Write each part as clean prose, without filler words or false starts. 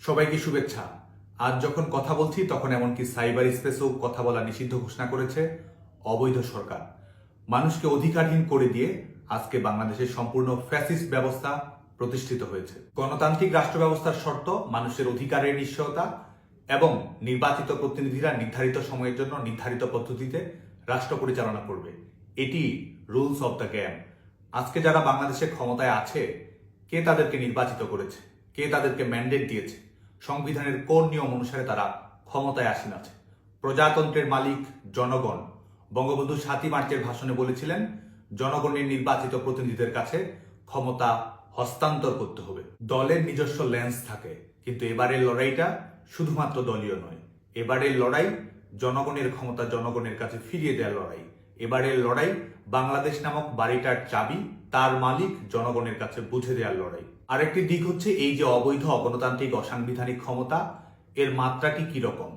সবাইকে শুভেচ্ছা। আজ যখন কথা বলছি তখন এমনকি সাইবার স্পেসেও কথা বলা নিষিদ্ধ ঘোষণা করেছে অবৈধ সরকার। মানুষকে অধিকারহীন করে দিয়ে আজকে বাংলাদেশের সম্পূর্ণ ফ্যাসিস্ট ব্যবস্থা প্রতিষ্ঠিত হয়েছে। গণতান্ত্রিক রাষ্ট্র ব্যবস্থার শর্ত মানুষের অধিকারের নিশ্চয়তা এবং নির্বাচিত প্রতিনিধিরা নির্ধারিত সময়ের জন্য নির্ধারিত পদ্ধতিতে রাষ্ট্র পরিচালনা করবে। এটি রুলস অব দ্য গেম। আজকে যারা বাংলাদেশে ক্ষমতায় আছে, কে তাদেরকে নির্বাচিত করেছে, কে তাদেরকে ম্যান্ডেট দিয়েছে, সংবিধানের কোন নিয়ম অনুসারে তারা ক্ষমতায় আসীন আছে? প্রজাতন্ত্রের মালিক জনগণ। বঙ্গবন্ধু ৭ই মার্চের ভাষণে বলেছিলেন, জনগণের নির্বাচিত প্রতিনিধিদের কাছে ক্ষমতা হস্তান্তর করতে হবে। দলের নিজস্ব লেন্স থাকে, কিন্তু এবারের লড়াইটা শুধুমাত্র দলীয় নয়। এবারের লড়াই জনগণের ক্ষমতা জনগণের কাছে ফিরিয়ে দেওয়ার লড়াই। এবারের লড়াই বাংলাদেশ নামক বাড়িটার চাবি তার মালিক জনগণের কাছে বুঝে দেওয়ার লড়াই। আরেকটি দিক হচ্ছে এই যে অবৈধ অগণতান্ত্রিক অসাংবিধানিক ক্ষমতা, এর মাত্রাটি কিরকম।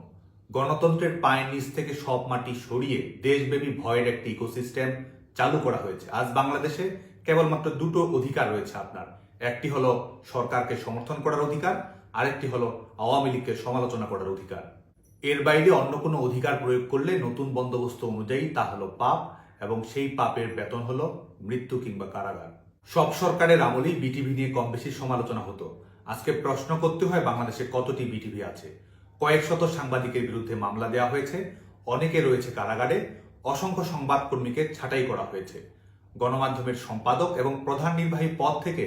গণতন্ত্রের পায়ের নিচ থেকে সব মাটি সরিয়ে দেশব্যাপী ভয়ের একটি ইকোসিস্টেম চালু করা হয়েছে। আজ বাংলাদেশে কেবলমাত্র দুটো অধিকার রয়েছে আপনার। একটি হলো সরকারকে সমর্থন করার অধিকার, আরেকটি হলো আওয়ামী লীগকে সমালোচনা করার অধিকার। এর বাইরে অন্য কোনো অধিকার প্রয়োগ করলে নতুন বন্দোবস্ত অনুযায়ী তা হলো পাপ, এবং সেই পাপের বেতন হলো মৃত্যু কিংবা কারাগার। সব সরকারের আমলেই বিটিভি নিয়ে কম বেশি সমালোচনা হতো। আজকে প্রশ্ন করতে হয় বাংলাদেশে কতটি বিটিভি আছে। কয়েক শত সাংবাদিকের বিরুদ্ধে মামলা দেওয়া হয়েছে, অনেকে রয়েছে কারাগারে, অসংখ্য সংবাদকর্মীকে ছাঁটাই করা হয়েছে। গণমাধ্যমের সম্পাদক এবং প্রধান নির্বাহী পদ থেকে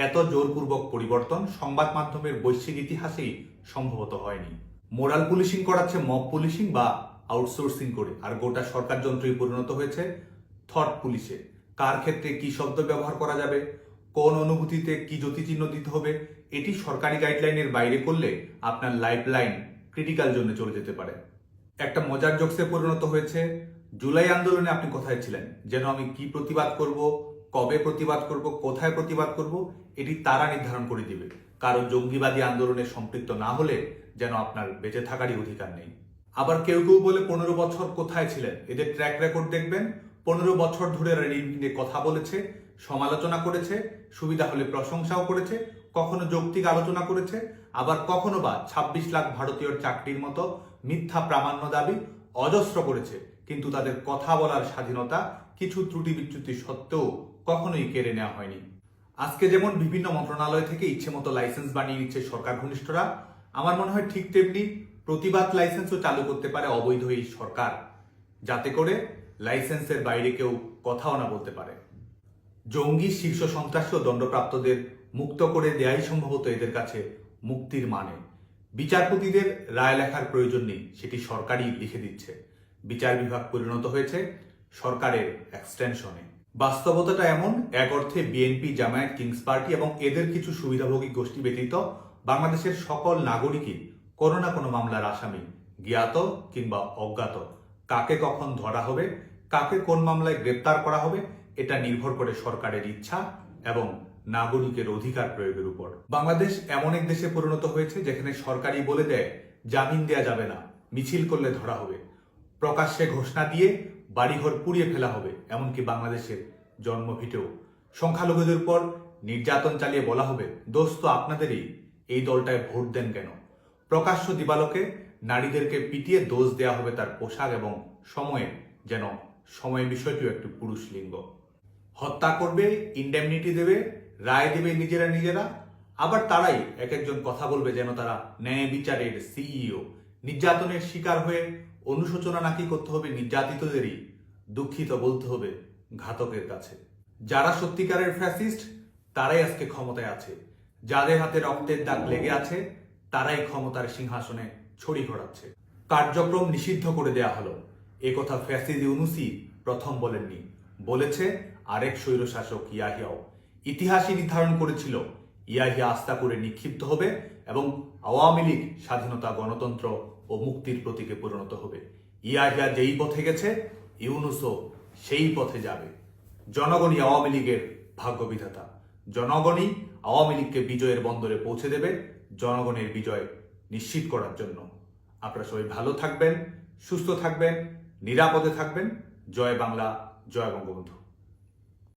এত জোরপূর্বক পরিবর্তন সংবাদ মাধ্যমের বৈশ্বিক ইতিহাসেই সম্ভবত হয়নি। মোরাল পুলিশিং করাচ্ছে মব পুলিশিং বা আউটসোর্সিং করে, আর গোটা সরকার যন্ত্রই পরিণত হয়েছে থট পুলিশে। কার ক্ষেত্রে কি শব্দ ব্যবহার করা যাবে, কোন অনুভূতিতে কি জ্যোতিচিহ্ন দিতে হবে, এটি সরকারি গাইডলাইনের বাইরে করলে আপনার লাইফ লাইন ক্রিটিক্যাল জোনে চলে যেতে পারে। একটা মজার জোকসে পরিণত হয়েছে, জুলাই আন্দোলনে আপনি কোথায় ছিলেন? যেন আমি কি প্রতিবাদ করব, কবে প্রতিবাদ করব, কোথায় প্রতিবাদ করব, এটি তারা নির্ধারণ করে দিবে। কারণ জঙ্গিবাদী আন্দোলনে সম্পৃক্ত না হলে যেন আপনার বেঁচে থাকারই অধিকার নেই। আবার কেউ কেউ বলে 15 বছর কোথায় ছিলেন? এদের ট্র্যাক রেকর্ড দেখবেন, 15 বছর ধরে নিয়ে কথা বলেছে, সমালোচনা করেছে, সুবিধা হলে প্রশংসাও করেছে, কখনো যৌক্তিক আলোচনা করেছে, আবার কখনো বা 26 লাখ ভারতীয়র চাকরির মতো মিথ্যা প্রামাণ্য দাবি অজস্র করেছে। কিন্তু তাদের কথা বলার স্বাধীনতা কিছু ত্রুটি বিচ্যুতি সত্ত্বেও কখনোই কেড়ে নেওয়া হয়নি। আজকে যেমন বিভিন্ন মন্ত্রণালয় থেকে ইচ্ছে মতো লাইসেন্স বানিয়ে নিচ্ছে সরকার ঘনিষ্ঠরা, আমার মনে হয় ঠিক তেমনি প্রতিবাদ লাইসেন্সও চালু করতে পারে অবৈধ এই সরকার, যাতে করে লাইসেন্সের বাইরে কেউ কথাও না বলতে পারে। জঙ্গি, শীর্ষ সন্ত্রাসী ও দণ্ডপ্রাপ্তদের মুক্ত করে দেয়াই সম্ভবত এদের কাছে মুক্তির মানে। বিচারপতিদের রায় লেখার প্রয়োজন নেই, সেটি সরকারই লিখে দিচ্ছে। বিচার বিভাগ পরিণত হয়েছে সরকারের এক্সটেনশনে। বাস্তবতাটা এমন, এক অর্থে বিএনপি, জামায়াত, কিংস পার্টি এবং এদের কিছু সুবিধাভোগী গোষ্ঠী ব্যতীত বাংলাদেশের সকল নাগরিকই কোনো না কোনো মামলার আসামি, জ্ঞাত কিংবা অজ্ঞাত। কাকে কখন ধরা হবে, কাকে কোন মামলায় গ্রেপ্তার করা হবে, এটা নির্ভর করে সরকারের ইচ্ছা এবং নাগরিকের অধিকার প্রয়োগের উপর। বাংলাদেশ এমন এক দেশে পরিণত হয়েছে যেখানে সরকারই বলে দেয় জামিন দেয়া যাবে না, মিছিল করলে ধরা হবে, প্রকাশ্যে ঘোষণা দিয়ে বাড়িঘর পুড়িয়ে ফেলা হবে। এমনকি বাংলাদেশের জন্মভিটেও সংখ্যালঘুদের উপর নির্যাতন চালিয়ে বলা হবে, দোস্ত আপনাদেরই, এই দলটায় ভোট দেন কেন। প্রকাশ্য দিবালোকে নারীদেরকে পিটিয়ে দোষ দেওয়া হবে তার পোশাক এবং সময়ে, যেন সময় বিষয়টিও একটি পুরুষ লিঙ্গ। হত্যা করবে, ইন্ডেমনিটি দেবে, রায় দেবে নিজেরা, আবার তারাই এক একজন কথা বলবে যেন তারা ন্যায় বিচারের সিইও। নির্যাতনের শিকার হয়ে অনুশোচনা নাকি করতে হবে নির্যাতিতদেরই, দুঃখিত বলতে হবে ঘাতকের কাছে। যারা সত্যিকারের ফ্যাসিস্ট তারাই আজকে ক্ষমতায় আছে, যাদের হাতে রক্তের দাগ লেগে আছে তারাই ক্ষমতার সিংহাসনে ছড়ি ঘোরাচ্ছে। কার্যক্রম নিষিদ্ধ করে দেয়া হলো, একথা ফ্যাসিদ ইউনূসই প্রথম বলেননি, বলেছে আরেক স্বৈরশাসক ইয়াহিয়াও। ইতিহাসই নির্ধারণ করেছিল ইয়াহিয়া আস্থা করে নিক্ষিপ্ত হবে এবং আওয়ামী লীগ স্বাধীনতা, গণতন্ত্র ও মুক্তির প্রতীকে পরিণত হবে। ইয়াহিয়া যেই পথে গেছে ইউনূসও সেই পথে যাবে। জনগণই আওয়ামী লীগের ভাগ্য বিধাতা, জনগণই আওয়ামী লীগকে বিজয়ের বন্দরে পৌঁছে দেবে, জনগণের বিজয় নিশ্চিত করার জন্য। আপনারা সবাই ভালো থাকবেন, সুস্থ থাকবেন, নিরাপদে থাকবেন। জয় বাংলা, জয় বঙ্গবন্ধু।